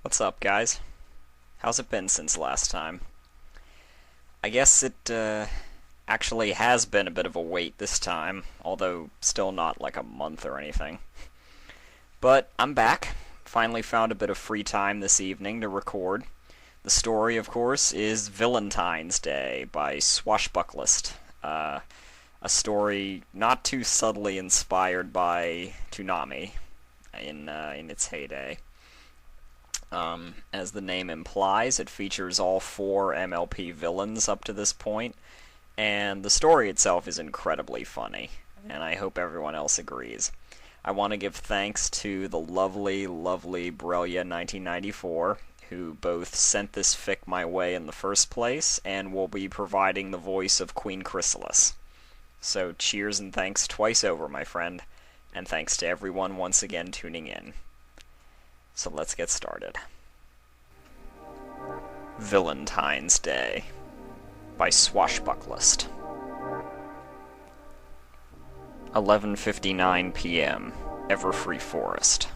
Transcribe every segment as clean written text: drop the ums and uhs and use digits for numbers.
What's up, guys? How's it been since last time? I guess it actually has been a bit of a wait this time, although still not like a month or anything. But I'm back. Finally found a bit of free time this evening to record. The story, of course, is Villaintines Day by Swashbucklist. A story not too subtly inspired by Toonami in its heyday. As the name implies, it features all four MLP villains up to this point, and the story itself is incredibly funny, and I hope everyone else agrees. I want to give thanks to the lovely, lovely Brillia1994, who both sent this fic my way in the first place, and will be providing the voice of Queen Chrysalis. So cheers and thanks twice over, my friend, and thanks to everyone once again tuning in. So let's get started. Villaintines Day by Swashbucklist. 11:59 p.m. Everfree Forest.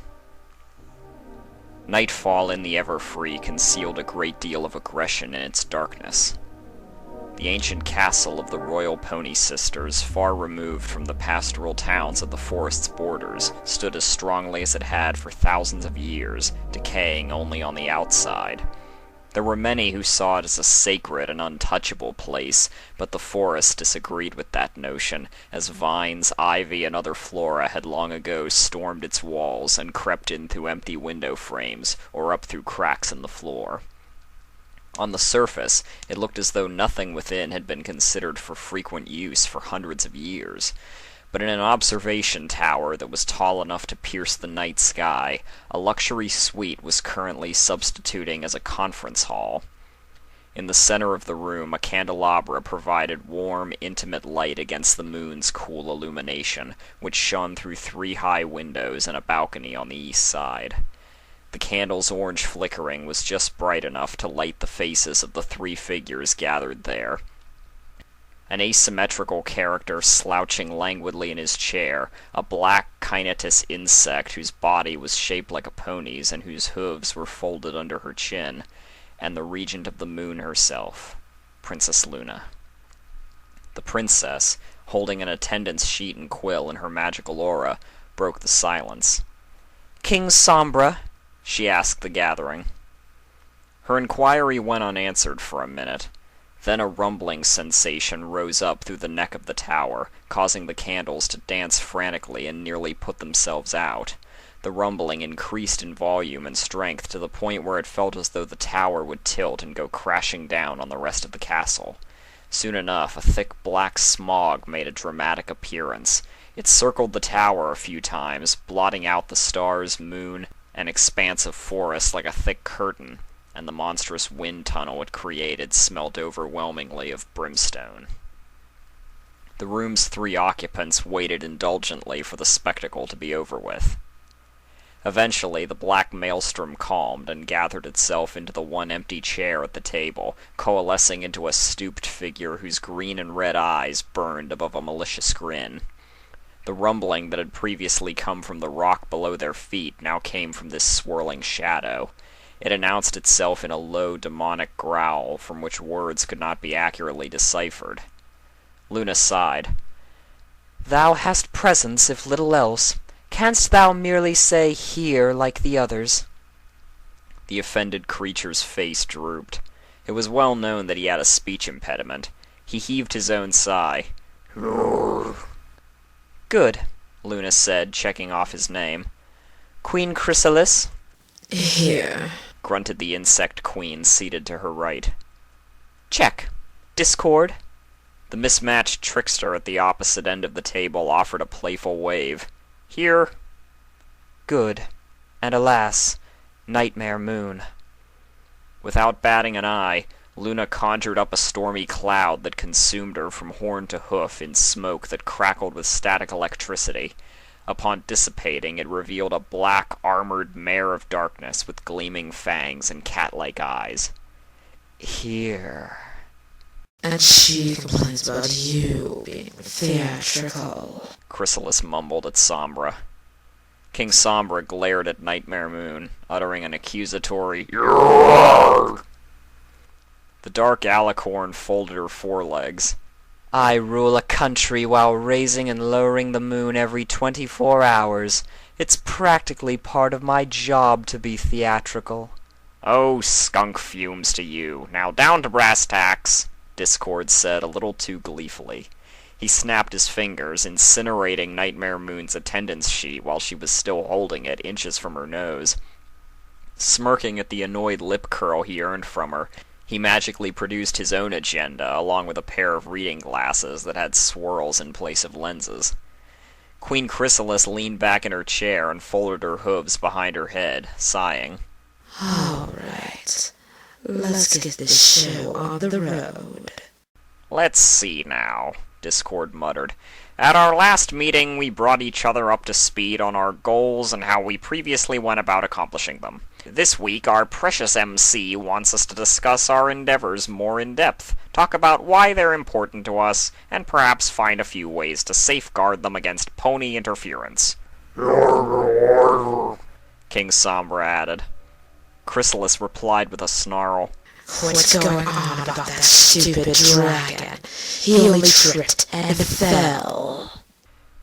Nightfall in the Everfree concealed a great deal of aggression in its darkness. The ancient castle of the Royal Pony Sisters, far removed from the pastoral towns of the forest's borders, stood as strongly as it had for thousands of years, decaying only on the outside. There were many who saw it as a sacred and untouchable place, but the forest disagreed with that notion, as vines, ivy, and other flora had long ago stormed its walls and crept in through empty window frames or up through cracks in the floor. On the surface, it looked as though nothing within had been considered for frequent use for hundreds of years, but in an observation tower that was tall enough to pierce the night sky, a luxury suite was currently substituting as a conference hall. In the center of the room, a candelabra provided warm, intimate light against the moon's cool illumination, which shone through three high windows and a balcony on the east side. The candle's orange flickering was just bright enough to light the faces of the three figures gathered there. An asymmetrical character slouching languidly in his chair, a black kinetus insect whose body was shaped like a pony's and whose hooves were folded under her chin, and the regent of the moon herself, Princess Luna. The princess, holding an attendance sheet and quill in her magical aura, broke the silence. "King Sombra?" she asked the gathering. Her inquiry went unanswered for a minute. Then a rumbling sensation rose up through the neck of the tower, causing the candles to dance frantically and nearly put themselves out. The rumbling increased in volume and strength to the point where it felt as though the tower would tilt and go crashing down on the rest of the castle. Soon enough, a thick black smog made a dramatic appearance. It circled the tower a few times, blotting out the stars, moon, an expanse of forest like a thick curtain, and the monstrous wind tunnel it created smelt overwhelmingly of brimstone. The room's three occupants waited indulgently for the spectacle to be over with. Eventually, the black maelstrom calmed and gathered itself into the one empty chair at the table, coalescing into a stooped figure whose green and red eyes burned above a malicious grin. The rumbling that had previously come from the rock below their feet now came from this swirling shadow. It announced itself in a low demonic growl from which words could not be accurately deciphered. Luna sighed. "Thou hast presence, if little else. Canst thou merely say, 'Here,' like the others?" The offended creature's face drooped. It was well known that he had a speech impediment. He heaved his own sigh. "Good," Luna said, checking off his name. "Queen Chrysalis?" "Here," grunted the insect queen seated to her right. "Check. Discord?" The mismatched trickster at the opposite end of the table offered a playful wave. "Here." "Good. And alas, Nightmare Moon." Without batting an eye, Luna conjured up a stormy cloud that consumed her from horn to hoof in smoke that crackled with static electricity. Upon dissipating, it revealed a black, armored mare of darkness with gleaming fangs and cat-like eyes. "Here." "And she complains about you being theatrical," Chrysalis mumbled at Sombra. King Sombra glared at Nightmare Moon, uttering an accusatory "Roar!" The dark alicorn folded her forelegs. I rule a country while raising and lowering the moon every 24 hours. It's practically part of my job to be theatrical. Oh, skunk fumes to you. Now down to brass tacks, Discord said a little too gleefully. He snapped his fingers, incinerating Nightmare Moon's attendance sheet while she was still holding it inches from her nose. Smirking at the annoyed lip curl he earned from her, he magically produced his own agenda, along with a pair of reading glasses that had swirls in place of lenses. Queen Chrysalis leaned back in her chair and folded her hooves behind her head, sighing. All right, let's get this show on the road. Let's see now, Discord muttered. At our last meeting, we brought each other up to speed on our goals and how we previously went about accomplishing them. This week, our precious MC wants us to discuss our endeavors more in depth, talk about why they're important to us, and perhaps find a few ways to safeguard them against pony interference. King Sombra added. Chrysalis replied with a snarl. What's going on about that stupid dragon? He only tripped and fell.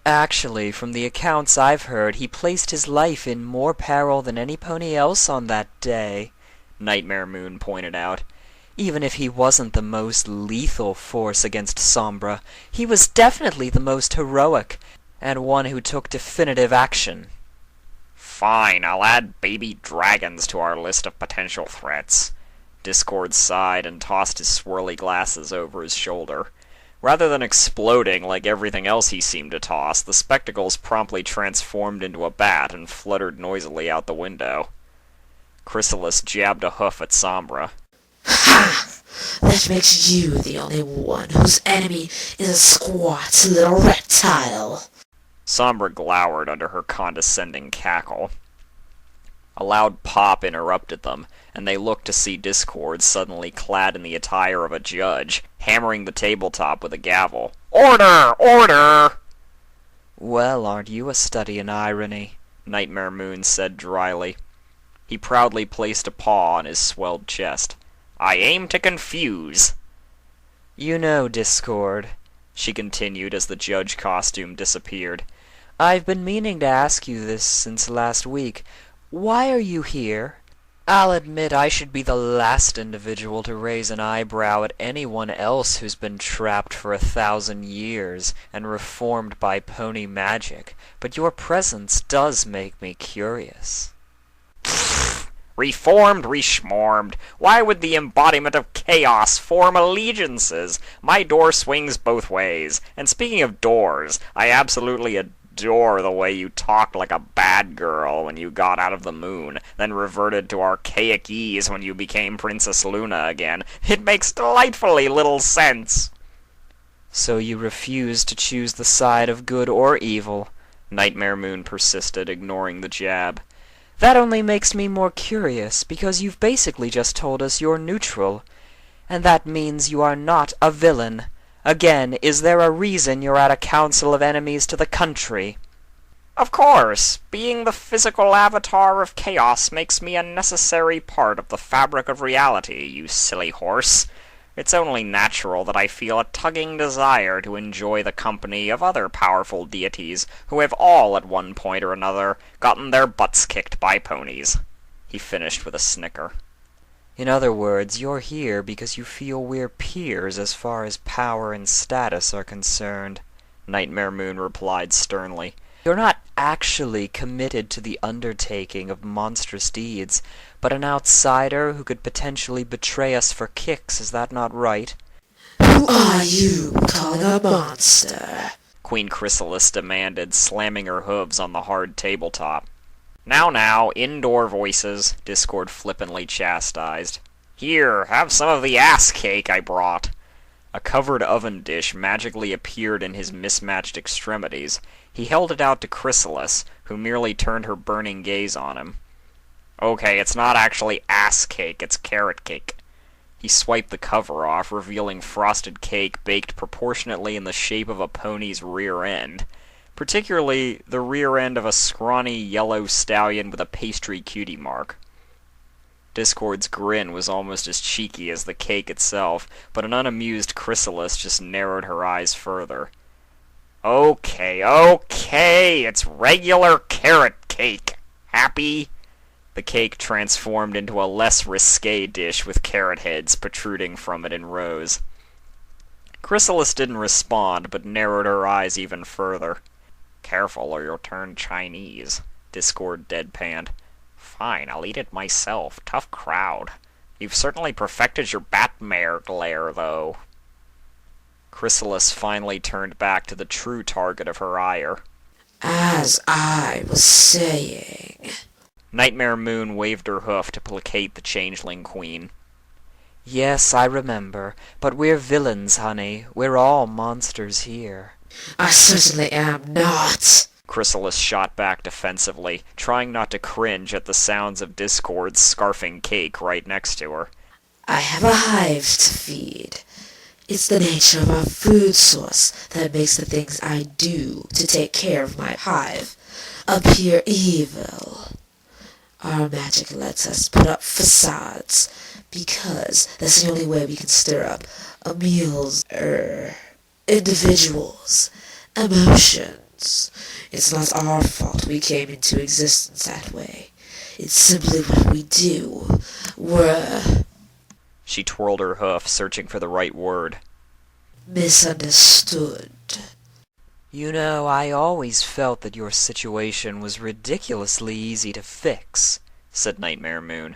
Actually, from the accounts I've heard, he placed his life in more peril than any pony else on that day, Nightmare Moon pointed out. Even if he wasn't the most lethal force against Sombra, he was definitely the most heroic, and one who took definitive action. Fine, I'll add baby dragons to our list of potential threats. Discord sighed and tossed his swirly glasses over his shoulder. Rather than exploding like everything else he seemed to toss, the spectacles promptly transformed into a bat and fluttered noisily out the window. Chrysalis jabbed a hoof at Sombra. Ha! That makes you the only one whose enemy is a squat little reptile. Sombra glowered under her condescending cackle. A loud pop interrupted them, and they looked to see Discord suddenly clad in the attire of a judge, hammering the tabletop with a gavel. Order! Order! Well, aren't you a study in irony? Nightmare Moon said dryly. He proudly placed a paw on his swelled chest. I aim to confuse. You know, Discord, she continued as the judge costume disappeared. I've been meaning to ask you this since last week. Why are you here? I'll admit I should be the last individual to raise an eyebrow at anyone else who's been trapped for 1,000 years and reformed by pony magic, but your presence does make me curious. Reformed, reschmormed. Why would the embodiment of chaos form allegiances? My door swings both ways. And speaking of doors, I absolutely adore the way you talked like a bad girl when you got out of the moon, then reverted to archaic ease when you became Princess Luna again. It makes delightfully little sense. So you refuse to choose the side of good or evil, Nightmare Moon persisted, ignoring the jab. That only makes me more curious, because you've basically just told us you're neutral. And that means you are not a villain. Again, is there a reason you're at a council of enemies to the country? Of course. Being the physical avatar of chaos makes me a necessary part of the fabric of reality, you silly horse. It's only natural that I feel a tugging desire to enjoy the company of other powerful deities who have all, at one point or another, gotten their butts kicked by ponies. He finished with a snicker. In other words, you're here because you feel we're peers as far as power and status are concerned, Nightmare Moon replied sternly. You're not actually committed to the undertaking of monstrous deeds, but an outsider who could potentially betray us for kicks, is that not right? Who are you calling a monster? Queen Chrysalis demanded, slamming her hooves on the hard tabletop. Now, indoor voices, Discord flippantly chastised. Here, have some of the ass cake I brought. A covered oven dish magically appeared in his mismatched extremities. He held it out to Chrysalis, who merely turned her burning gaze on him. Okay, it's not actually ass cake, it's carrot cake. He swiped the cover off, revealing frosted cake baked proportionately in the shape of a pony's rear end. particularly the rear end of a scrawny yellow stallion with a pastry cutie mark. Discord's grin was almost as cheeky as the cake itself, but an unamused Chrysalis just narrowed her eyes further. Okay, it's regular carrot cake. Happy? The cake transformed into a less risque dish with carrot heads protruding from it in rows. Chrysalis didn't respond, but narrowed her eyes even further. Careful or you'll turn Chinese, Discord deadpanned. Fine, I'll eat it myself. Tough crowd. You've certainly perfected your Batmare glare, though. Chrysalis finally turned back to the true target of her ire. As I was saying... Nightmare Moon waved her hoof to placate the changeling queen. Yes, I remember, but we're villains, honey. We're all monsters here. I certainly am not. Chrysalis shot back defensively, trying not to cringe at the sounds of Discord's scarfing cake right next to her. I have a hive to feed. It's the nature of our food source that makes the things I do to take care of my hive appear evil. Our magic lets us put up facades, because that's the only way we can stir up a meal's, individuals' emotions. It's not our fault we came into existence that way. It's simply what we do. She twirled her hoof, searching for the right word. Misunderstood. You know, I always felt that your situation was ridiculously easy to fix, said Nightmare Moon.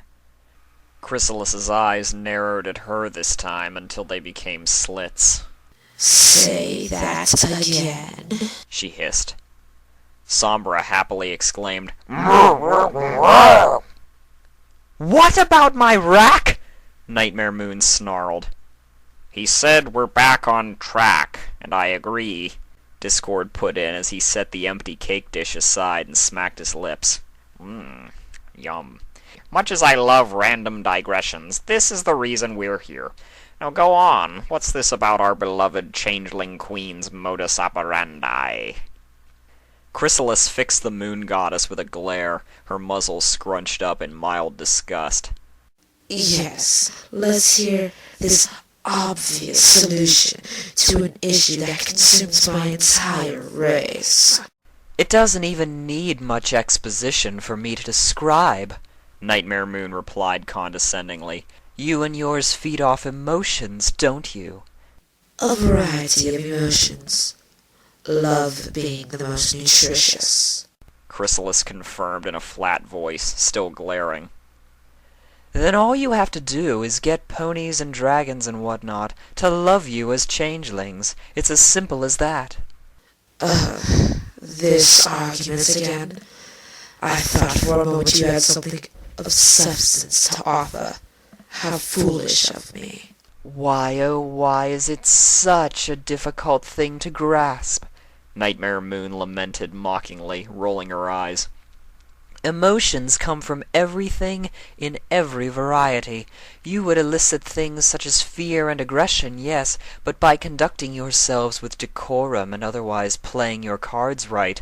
Chrysalis's eyes narrowed at her this time until they became slits. Say that again, she hissed. Sombra happily exclaimed, What about my rack? Nightmare Moon snarled. He said we're back on track, and I agree, Discord put in as he set the empty cake dish aside and smacked his lips. Yum. Much as I love random digressions, this is the reason we're here. Now go on, what's this about our beloved changeling queen's modus operandi? Chrysalis fixed the moon goddess with a glare, her muzzle scrunched up in mild disgust. Yes, let's hear this obvious solution to an issue that consumes my entire race. It doesn't even need much exposition for me to describe, Nightmare Moon replied condescendingly. You and yours feed off emotions, don't you? A variety of emotions. Love being the most nutritious, Chrysalis confirmed in a flat voice, still glaring. Then all you have to do is get ponies and dragons and whatnot to love you as changelings. It's as simple as that. This argument again. I thought for a moment you had something of substance to offer. How foolish of me. Why, oh why is it such a difficult thing to grasp? Nightmare Moon lamented mockingly, rolling her eyes. Emotions come from everything in every variety. You would elicit things such as fear and aggression, yes, but by conducting yourselves with decorum and otherwise playing your cards right,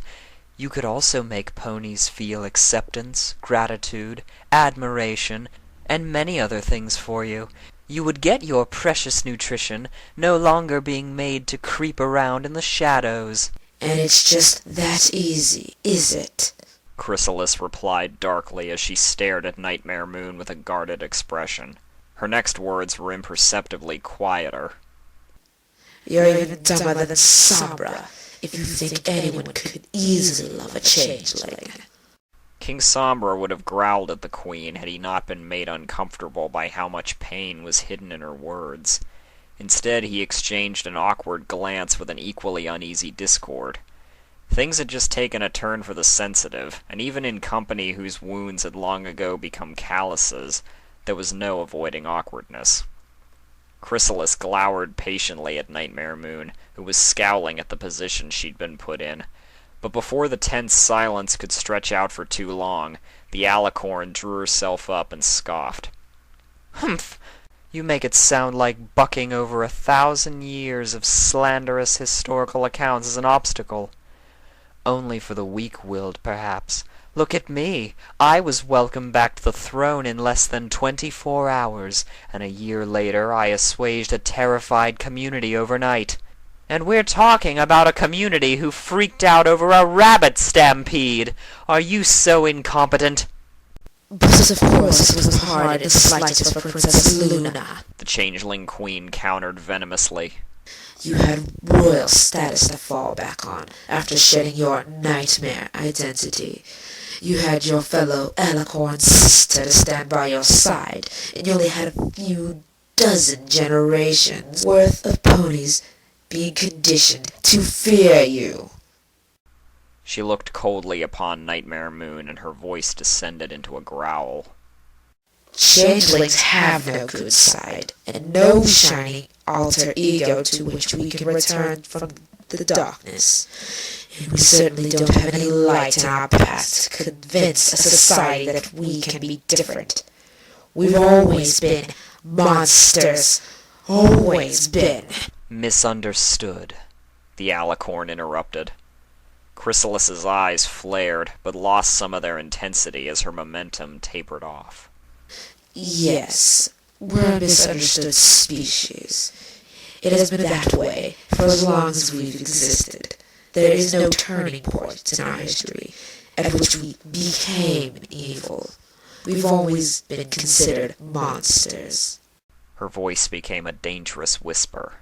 you could also make ponies feel acceptance, gratitude, admiration, and many other things for you. You would get your precious nutrition, no longer being made to creep around in the shadows. And it's just that easy, is it? Chrysalis replied darkly as she stared at Nightmare Moon with a guarded expression. Her next words were imperceptibly quieter. You're even dumber than Sombra, if you think anyone could easily love a changeling. King Sombra would have growled at the queen had he not been made uncomfortable by how much pain was hidden in her words. Instead, he exchanged an awkward glance with an equally uneasy Discord. Things had just taken a turn for the sensitive, and even in company whose wounds had long ago become calluses, there was no avoiding awkwardness. Chrysalis glowered patiently at Nightmare Moon, who was scowling at the position she'd been put in. But before the tense silence could stretch out for too long, the alicorn drew herself up and scoffed. Humph! You make it sound like bucking over 1,000 years of slanderous historical accounts as an obstacle. Only for the weak-willed, perhaps. Look at me. I was welcomed back to the throne in less than 24 hours, and a year later I assuaged a terrified community overnight. And we're talking about a community who freaked out over a rabbit stampede. Are you so incompetent? But of course it wasn't hard in the slightest for Princess Luna. The changeling queen countered venomously. You had royal status to fall back on after shedding your nightmare identity. You had your fellow Alicorn sister to stand by your side, and you only had a few dozen generations worth of ponies being conditioned to fear you. She looked coldly upon Nightmare Moon, and her voice descended into a growl. Changelings have no good side, and no shining alter ego to which we can return from the darkness. And we certainly don't have any light in our past to convince a society that we can be different. We've always been monsters. Always been. Misunderstood, the Alicorn interrupted. Chrysalis's eyes flared, but lost some of their intensity as her momentum tapered off. Yes, we're a misunderstood species. It has been that way for as long as we've existed. There is no turning point in our history at which we became evil. We've always been considered monsters. Her voice became a dangerous whisper.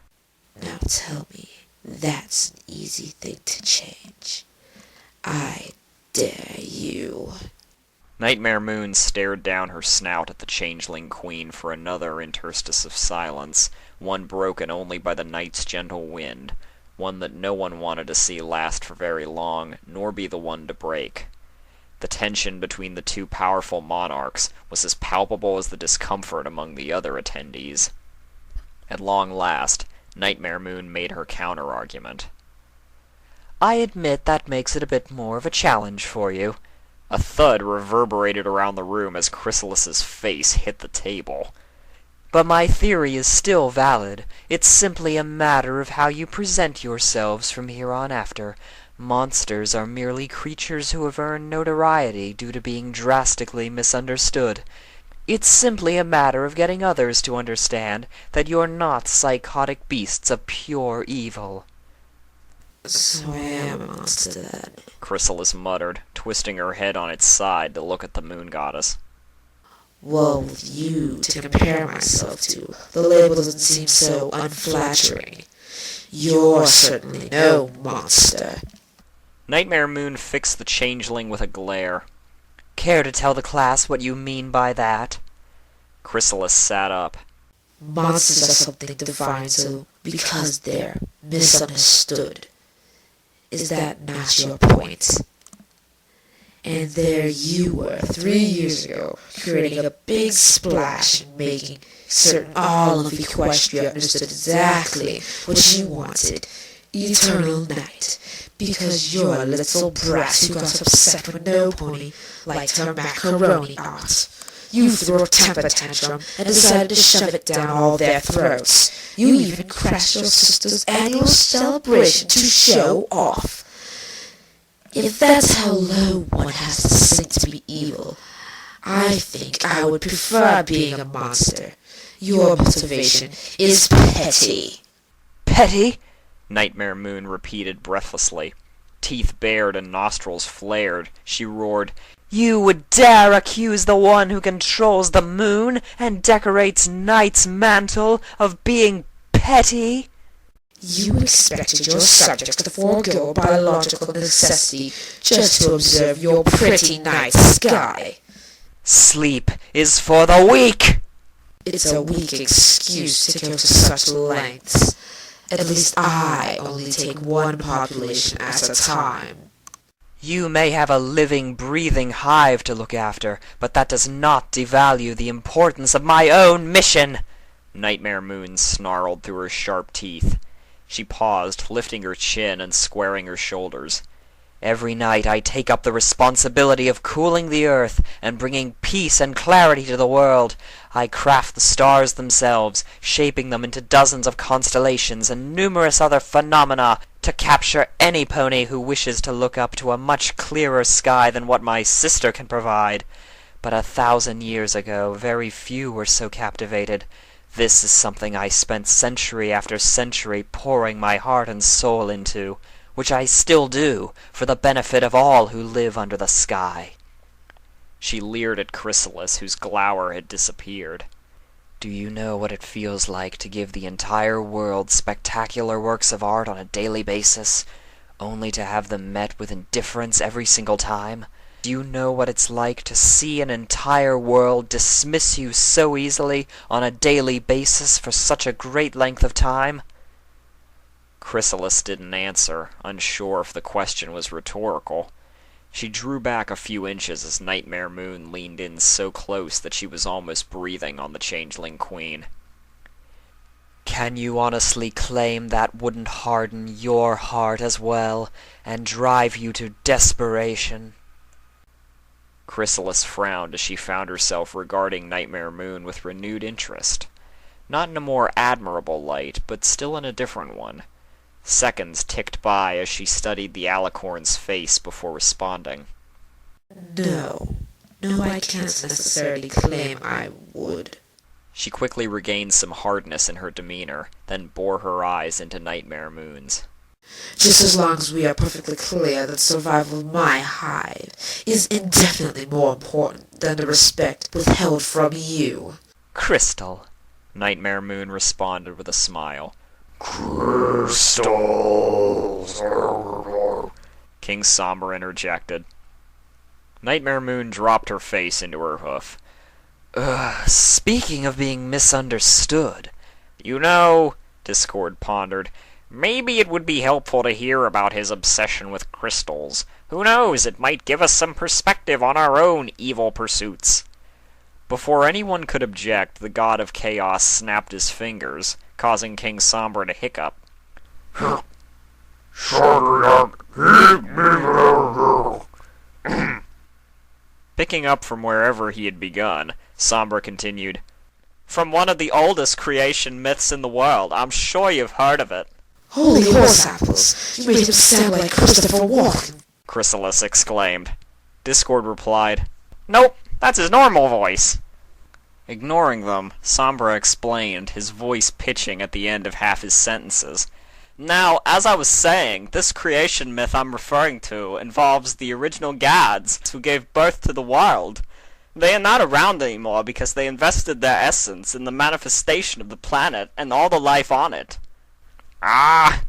Now tell me, that's an easy thing to change. I dare you. Nightmare Moon stared down her snout at the changeling queen for another interstice of silence, one broken only by the night's gentle wind, one that no one wanted to see last for very long, nor be the one to break. The tension between the two powerful monarchs was as palpable as the discomfort among the other attendees. At long last, Nightmare Moon made her counter-argument. I admit that makes it a bit more of a challenge for you. A thud reverberated around the room as Chrysalis's face hit the table. But my theory is still valid. It's simply a matter of how you present yourselves from here on after. Monsters are merely creatures who have earned notoriety due to being drastically misunderstood. It's simply a matter of getting others to understand that you're not psychotic beasts of pure evil. So I am a monster then. Chrysalis muttered, twisting her head on its side to look at the moon goddess. Well, with you to compare myself to, the label doesn't seem so unflattering. You're certainly no monster. Nightmare Moon fixed the changeling with a glare. Care to tell the class what you mean by that? Chrysalis sat up. Monsters are something defined so because they're misunderstood. Is that not your point? And there you were 3 years ago, creating a big splash and making certain all of Equestria understood exactly what you wanted. Eternal night. Because you're a little brat who got upset when no pony liked her macaroni art. You threw a temper tantrum and decided to shove it down all their throats. You even crashed your sister's annual celebration to show off. If that's how low one has to sink to be evil, I think I would prefer being a monster. Your motivation is petty. Petty? Nightmare Moon repeated breathlessly. Teeth bared and nostrils flared, she roared, You would dare accuse the one who controls the moon and decorates night's mantle of being petty? You expected your subjects to forego biological necessity just to observe your pretty night sky. Sleep is for the weak! It's a weak excuse to go to such lengths. At least I only take one population at a time. You may have a living, breathing hive to look after, but that does not devalue the importance of my own mission! Nightmare Moon snarled through her sharp teeth. She paused, lifting her chin and squaring her shoulders. Every night I take up the responsibility of cooling the earth and bringing peace and clarity to the world. I craft the stars themselves, shaping them into dozens of constellations and numerous other phenomena, to capture any pony who wishes to look up to a much clearer sky than what my sister can provide. But 1,000 years ago, very few were so captivated. This is something I spent century after century pouring my heart and soul into, which I still do, for the benefit of all who live under the sky." She leered at Chrysalis, whose glower had disappeared. "Do you know what it feels like to give the entire world spectacular works of art on a daily basis, only to have them met with indifference every single time? Do you know what it's like to see an entire world dismiss you so easily on a daily basis for such a great length of time?" Chrysalis didn't answer, unsure if the question was rhetorical. She drew back a few inches as Nightmare Moon leaned in so close that she was almost breathing on the Changeling Queen. "Can you honestly claim that wouldn't harden your heart as well, and drive you to desperation?" Chrysalis frowned as she found herself regarding Nightmare Moon with renewed interest. Not in a more admirable light, but still in a different one. Seconds ticked by as she studied the alicorn's face before responding. No, I can't necessarily claim I would. She quickly regained some hardness in her demeanor, then bore her eyes into Nightmare Moon's. Just as long as we are perfectly clear that survival of my hive is indefinitely more important than the respect withheld from you. "Crystal," Nightmare Moon responded with a smile. "Crystals!" King Somber interjected. Nightmare Moon dropped her face into her hoof. Speaking of being misunderstood, "You know," Discord pondered, "maybe it would be helpful to hear about his obsession with crystals. Who knows, it might give us some perspective on our own evil pursuits." Before anyone could object, the god of chaos snapped his fingers, causing King Somber to hiccup. Picking up from wherever he had begun, Somber continued, "From one of the oldest creation myths in the world. I'm sure you've heard of it." Holy horse apples! You made him sound like Christopher Walken! Chrysalis exclaimed. Discord replied, "Nope, that's his normal voice." Ignoring them, Sombra explained, his voice pitching at the end of half his sentences. "Now, as I was saying, this creation myth I'm referring to involves the original gods who gave birth to the world. They are not around anymore because they invested their essence in the manifestation of the planet and all the life on it." "Ah!"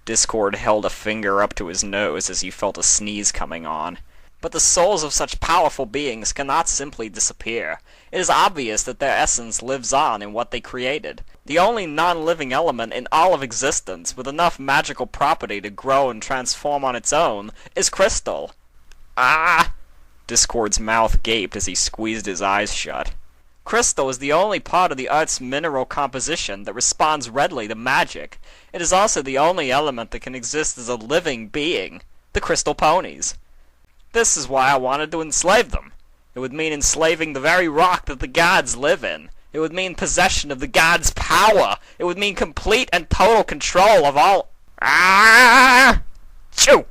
Discord held a finger up to his nose as he felt a sneeze coming on. "But the souls of such powerful beings cannot simply disappear. It is obvious that their essence lives on in what they created. The only non-living element in all of existence with enough magical property to grow and transform on its own is crystal." "Ah!" Discord's mouth gaped as he squeezed his eyes shut. "Crystal is the only part of the Earth's mineral composition that responds readily to magic. It is also the only element that can exist as a living being, the crystal ponies. This is why I wanted to enslave them. It would mean enslaving the very rock that the gods live in. It would mean possession of the gods' power. It would mean complete and total control of all... Ah! Chew!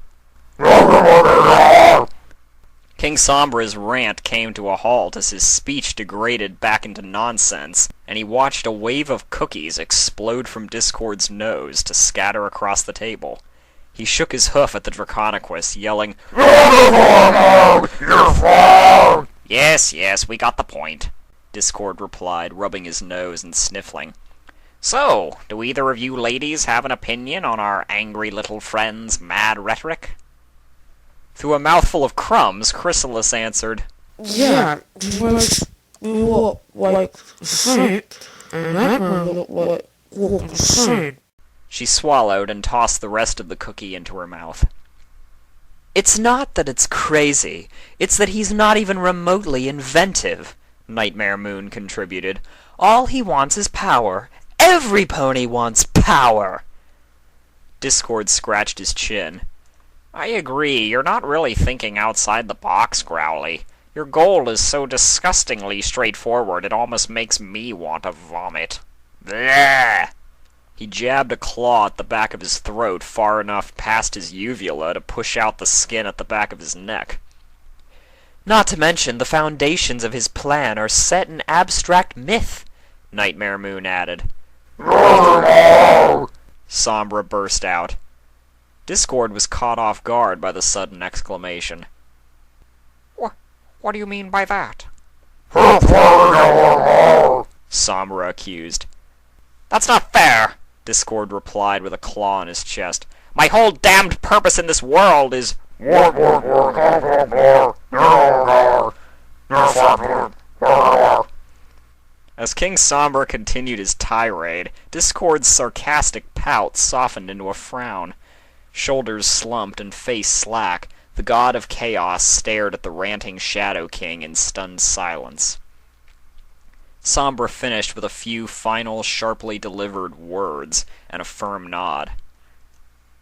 King Sombra's rant came to a halt as his speech degraded back into nonsense, and he watched a wave of cookies explode from Discord's nose to scatter across the table. He shook his hoof at the Draconiquist, yelling, Yes, we got the point," Discord replied, rubbing his nose and sniffling. "So, do either of you ladies have an opinion on our angry little friend's mad rhetoric?" Through a mouthful of crumbs, Chrysalis answered, Yeah, like Saint, and that man looked like Walken Saint. She swallowed and tossed the rest of the cookie into her mouth. "It's not that it's crazy, it's that he's not even remotely inventive," Nightmare Moon contributed. "All he wants is power. Every pony wants power!" Discord scratched his chin. "I agree, you're not really thinking outside the box, Growly. Your goal is so disgustingly straightforward it almost makes me want to vomit. Bleh!" He jabbed a claw at the back of his throat far enough past his uvula to push out the skin at the back of his neck. Not to mention the foundations of his plan are set in abstract myth, Nightmare Moon added. Sombra burst out. Discord was caught off guard by the sudden exclamation. What do you mean by that? Sombra accused. That's not fair, Discord replied with a claw in his chest. My whole damned purpose in this world is... As King Sombra continued his tirade, Discord's sarcastic pout softened into a frown. Shoulders slumped and face slack, the god of chaos stared at the ranting Shadow King in stunned silence. Sombra finished with a few final, sharply delivered words and a firm nod.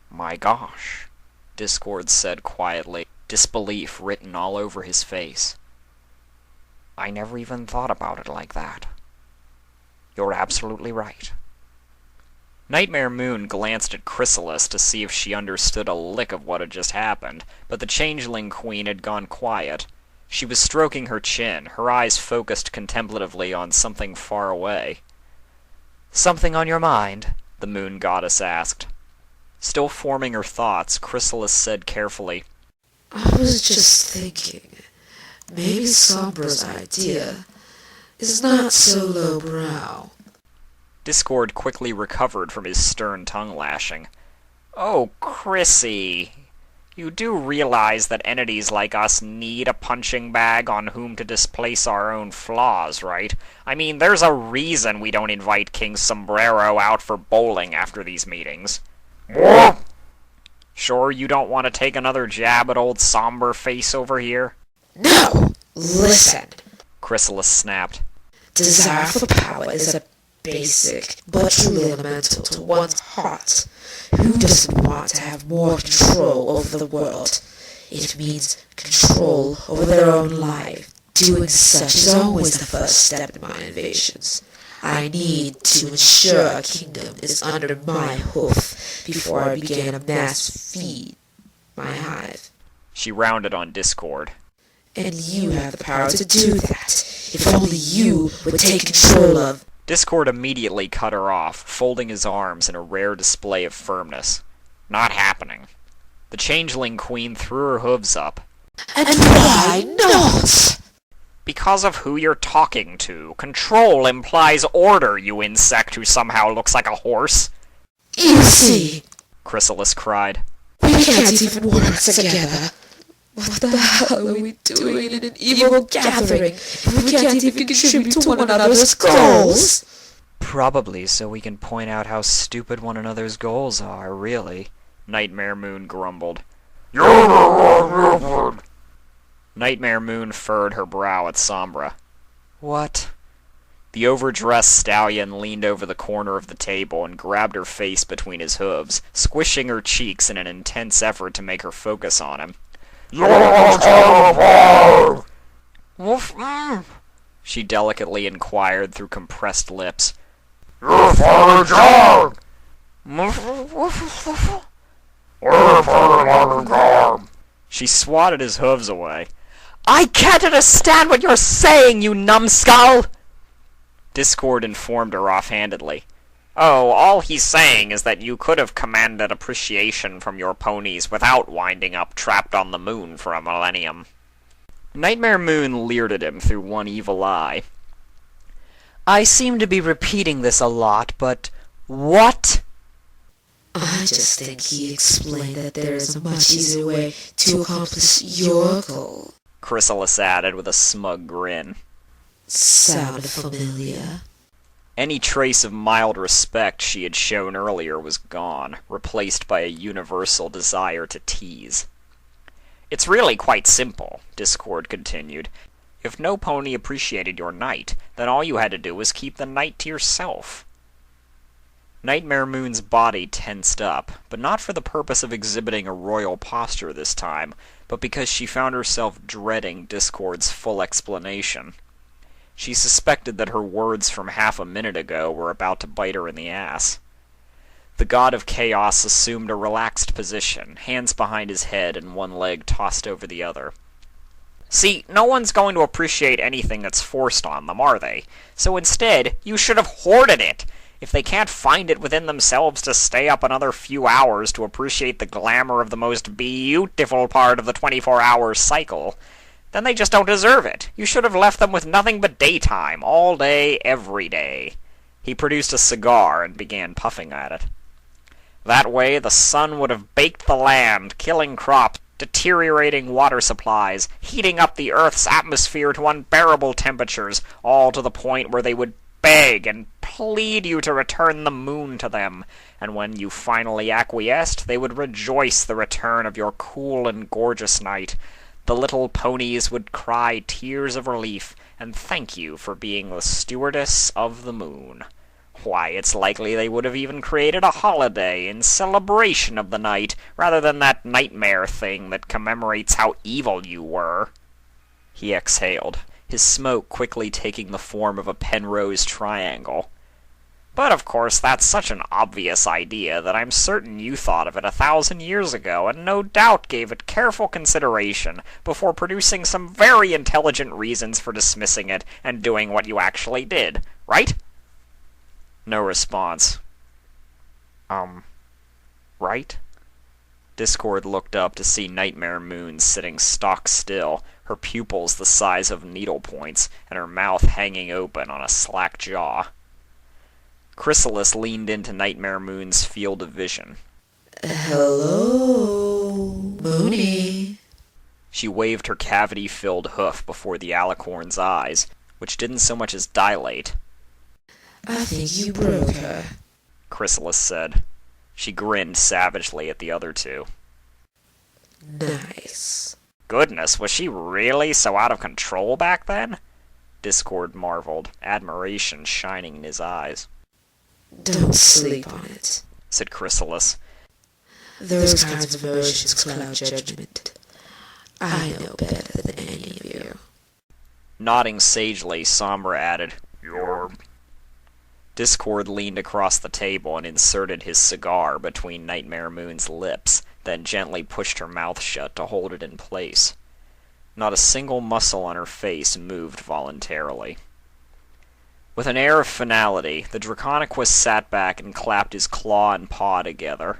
My gosh, Discord said quietly, disbelief written all over his face. I never even thought about it like that. You're absolutely right. Nightmare Moon glanced at Chrysalis to see if she understood a lick of what had just happened, but the Changeling Queen had gone quiet. She was stroking her chin, her eyes focused contemplatively on something far away. Something on your mind? The Moon Goddess asked. Still forming her thoughts, Chrysalis said carefully, I was just thinking, maybe Sombra's idea is not so lowbrow. Discord quickly recovered from his stern tongue-lashing. Oh, Chrissy, you do realize that entities like us need a punching bag on whom to displace our own flaws, right? I mean, there's a reason we don't invite King Sombrero out for bowling after these meetings. Sure you don't want to take another jab at old Somber Face over here? No! Listen! Chrysalis snapped. Desire for power is a basic, but truly elemental to one's heart. Who doesn't want to have more control over the world? It means control over their own life. Doing such is always the first step in my invasions. I need to ensure a kingdom is under my hoof before I begin a mass feed my hive. She rounded on Discord. And you have the power to do that. If only you would take control of... Discord immediately cut her off, folding his arms in a rare display of firmness. Not happening. The Changeling Queen threw her hooves up. And why not? Because of who you're talking to. Control implies order, you insect who somehow looks like a horse. Easy! Chrysalis cried. We can't even work together. What the hell are we doing in an evil gathering if we can't even contribute to one another's goals? Probably so we can point out how stupid one another's goals are, really. Nightmare Moon grumbled. You're Nightmare Moon furrowed her brow at Sombra. What? The overdressed stallion leaned over the corner of the table and grabbed her face between his hooves, squishing her cheeks in an intense effort to make her focus on him. Woof, she delicately inquired through compressed lips. You're for a job! We're for a job! She swatted his hooves away. I can't understand what you're saying, you numbskull! Discord informed her offhandedly. Oh, all he's saying is that you could have commanded appreciation from your ponies without winding up trapped on the moon for a millennium. Nightmare Moon leered at him through one evil eye. I seem to be repeating this a lot, but what? I just think he explained that there is a much easier way to accomplish your goal. Chrysalis added with a smug grin. Sound familiar? Any trace of mild respect she had shown earlier was gone, replaced by a universal desire to tease. It's really quite simple, Discord continued. If no pony appreciated your knight, then all you had to do was keep the knight to yourself. Nightmare Moon's body tensed up, but not for the purpose of exhibiting a royal posture this time, but because she found herself dreading Discord's full explanation. She suspected that her words from half a minute ago were about to bite her in the ass. The god of chaos assumed a relaxed position, hands behind his head and one leg tossed over the other. See, no one's going to appreciate anything that's forced on them, are they? So instead, you should have hoarded it! If they can't find it within themselves to stay up another few hours to appreciate the glamour of the most beautiful part of the 24-hour cycle, then they just don't deserve it. You should have left them with nothing but daytime, all day, every day. He produced a cigar and began puffing at it. That way, the sun would have baked the land, killing crops, deteriorating water supplies, heating up the Earth's atmosphere to unbearable temperatures, all to the point where they would beg and plead you to return the moon to them, and when you finally acquiesced, they would rejoice the return of your cool and gorgeous night. The little ponies would cry tears of relief, and thank you for being the stewardess of the moon. Why, it's likely they would have even created a holiday in celebration of the night, rather than that nightmare thing that commemorates how evil you were. He exhaled, his smoke quickly taking the form of a Penrose triangle. But of course that's such an obvious idea that I'm certain you thought of it 1,000 years ago, and no doubt gave it careful consideration before producing some very intelligent reasons for dismissing it and doing what you actually did, right? No response. Right? Discord looked up to see Nightmare Moon sitting stock still, her pupils the size of needlepoints, and her mouth hanging open on a slack jaw. Chrysalis leaned into Nightmare Moon's field of vision. Hello, Moony. She waved her cavity-filled hoof before the alicorn's eyes, which didn't so much as dilate. I think you broke her, Chrysalis said. She grinned savagely at the other two. Nice. Goodness, was she really so out of control back then? Discord marveled, admiration shining in his eyes. Don't sleep on it, said Chrysalis. Those kinds of emotions cloud judgment. I know better than any of you. Nodding sagely, Sombra added, You're... Discord leaned across the table and inserted his cigar between Nightmare Moon's lips, then gently pushed her mouth shut to hold it in place. Not a single muscle on her face moved voluntarily. With an air of finality, the Draconiquus sat back and clapped his claw and paw together.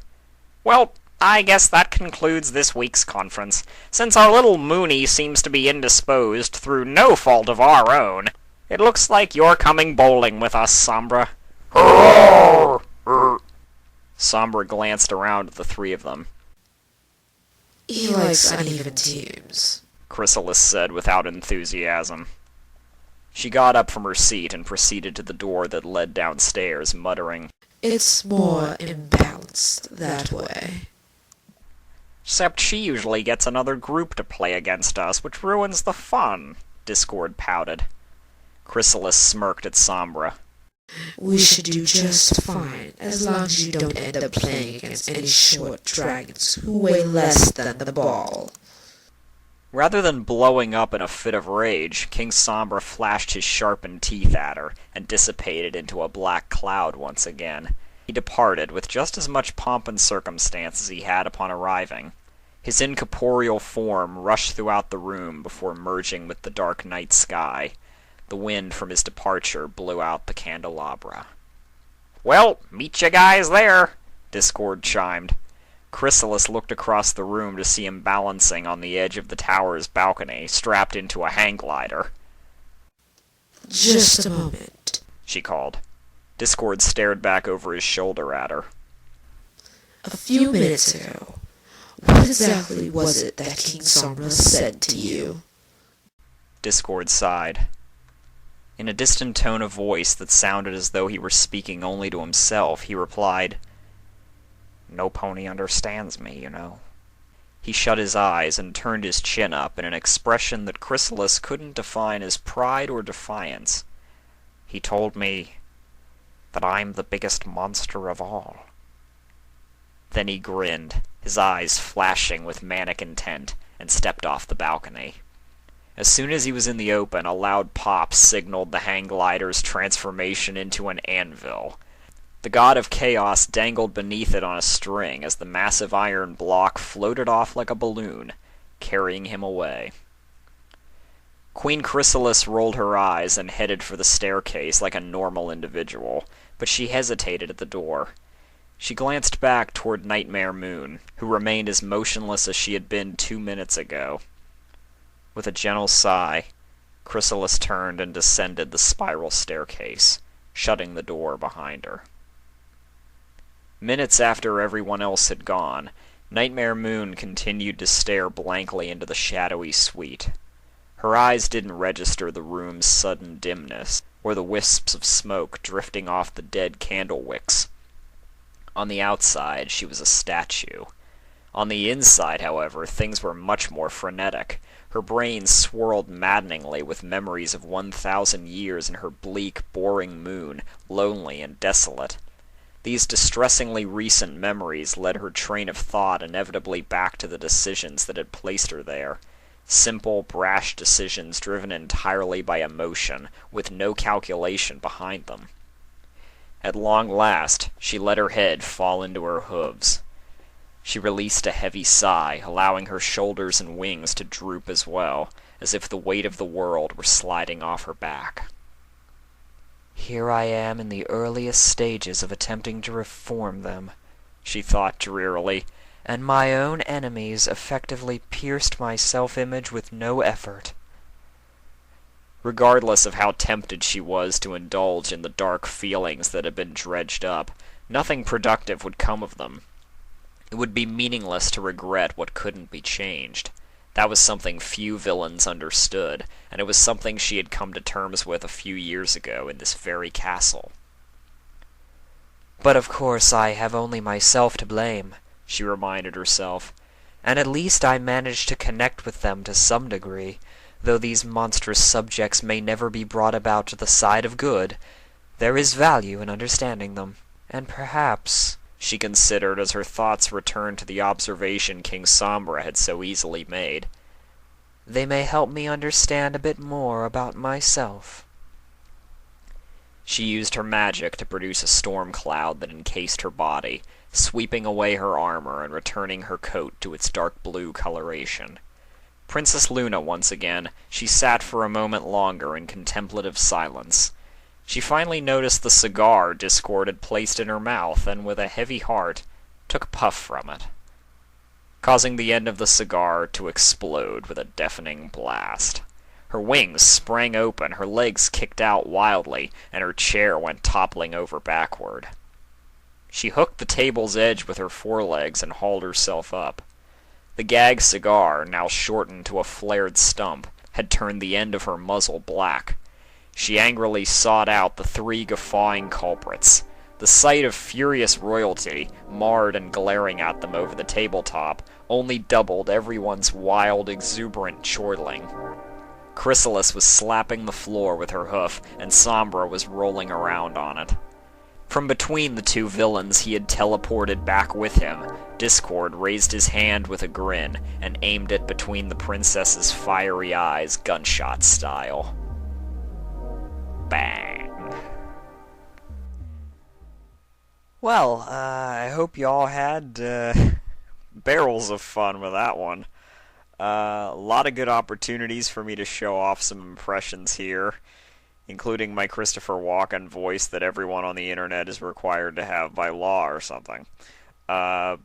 Well, I guess that concludes this week's conference. Since our little Moony seems to be indisposed through no fault of our own, it looks like you're coming bowling with us, Sombra. Sombra glanced around at the three of them. He likes uneven teams, Chrysalis said without enthusiasm. She got up from her seat and proceeded to the door that led downstairs, muttering, It's more imbalanced that way. Except she usually gets another group to play against us, which ruins the fun, Discord pouted. Chrysalis smirked at Sombra. We should do just fine, as long as you don't end up playing against any short dragons who weigh less than the ball. Rather than blowing up in a fit of rage, King Sombra flashed his sharpened teeth at her, and dissipated into a black cloud once again. He departed with just as much pomp and circumstance as he had upon arriving. His incorporeal form rushed throughout the room before merging with the dark night sky. The wind from his departure blew out the candelabra. Well, meet you guys there, Discord chimed. Chrysalis looked across the room to see him balancing on the edge of the tower's balcony, strapped into a hang glider. Just a moment, she called. Discord stared back over his shoulder at her. A few minutes ago, what exactly was it that King Sombra said to you? Discord sighed. In a distant tone of voice that sounded as though he were speaking only to himself, he replied, No pony understands me, you know. He shut his eyes and turned his chin up in an expression that Chrysalis couldn't define as pride or defiance. He told me that I'm the biggest monster of all. Then he grinned, his eyes flashing with manic intent, and stepped off the balcony. As soon as he was in the open, a loud pop signaled the hang glider's transformation into an anvil. The god of chaos dangled beneath it on a string as the massive iron block floated off like a balloon, carrying him away. Queen Chrysalis rolled her eyes and headed for the staircase like a normal individual, but she hesitated at the door. She glanced back toward Nightmare Moon, who remained as motionless as she had been 2 minutes ago. With a gentle sigh, Chrysalis turned and descended the spiral staircase, shutting the door behind her. Minutes after everyone else had gone, Nightmare Moon continued to stare blankly into the shadowy suite. Her eyes didn't register the room's sudden dimness, or the wisps of smoke drifting off the dead candle wicks. On the outside, she was a statue. On the inside, however, things were much more frenetic. Her brain swirled maddeningly with memories of 1,000 years in her bleak, boring moon, lonely and desolate. These distressingly recent memories led her train of thought inevitably back to the decisions that had placed her there. Simple, brash decisions driven entirely by emotion, with no calculation behind them. At long last, she let her head fall into her hooves. She released a heavy sigh, allowing her shoulders and wings to droop as well, as if the weight of the world were sliding off her back. Here I am in the earliest stages of attempting to reform them, she thought drearily, and my own enemies effectively pierced my self-image with no effort. Regardless of how tempted she was to indulge in the dark feelings that had been dredged up, nothing productive would come of them. It would be meaningless to regret what couldn't be changed. That was something few villains understood, and it was something she had come to terms with a few years ago in this very castle. But of course I have only myself to blame, she reminded herself, and at least I managed to connect with them to some degree. Though these monstrous subjects may never be brought about to the side of good, there is value in understanding them, and perhaps, she considered as her thoughts returned to the observation King Sombra had so easily made, they may help me understand a bit more about myself. She used her magic to produce a storm cloud that encased her body, sweeping away her armor and returning her coat to its dark blue coloration. Princess Luna once again, she sat for a moment longer in contemplative silence. She finally noticed the cigar Discord had placed in her mouth, and with a heavy heart, took a puff from it, causing the end of the cigar to explode with a deafening blast. Her wings sprang open, her legs kicked out wildly, and her chair went toppling over backward. She hooked the table's edge with her forelegs and hauled herself up. The gag cigar, now shortened to a flared stump, had turned the end of her muzzle black. She angrily sought out the 3 guffawing culprits. The sight of furious royalty, marred and glaring at them over the tabletop, only doubled everyone's wild, exuberant chortling. Chrysalis was slapping the floor with her hoof, and Sombra was rolling around on it. From between the two villains he had teleported back with him, Discord raised his hand with a grin and aimed it between the princess's fiery eyes, gunshot style. Bang. Well, I hope y'all had barrels of fun with that one. A lot of good opportunities for me to show off some impressions here, including my Christopher Walken voice that everyone on the internet is required to have by law or something. But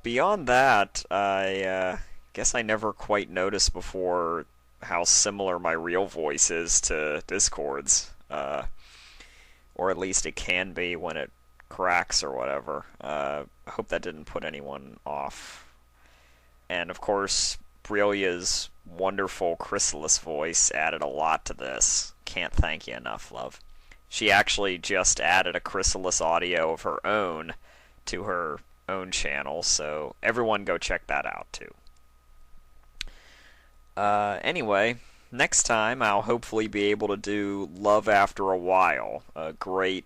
beyond that, I guess I never quite noticed before how similar my real voice is to Discord's. Or at least it can be when it cracks or whatever. I hope that didn't put anyone off. And of course, Briolia's wonderful Chrysalis voice added a lot to this. Can't thank you enough, love. She actually just added a Chrysalis audio of her own to her own channel, so everyone go check that out too. Anyway, next time I'll hopefully be able to do Love After a While, a great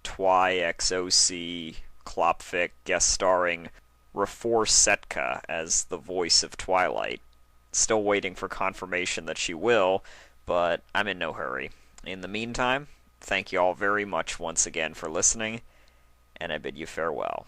TWIXOC Klopfic guest starring Rafor Setka as the voice of Twilight. Still waiting for confirmation that she will, but I'm in no hurry. In the meantime, thank you all very much once again for listening, and I bid you farewell.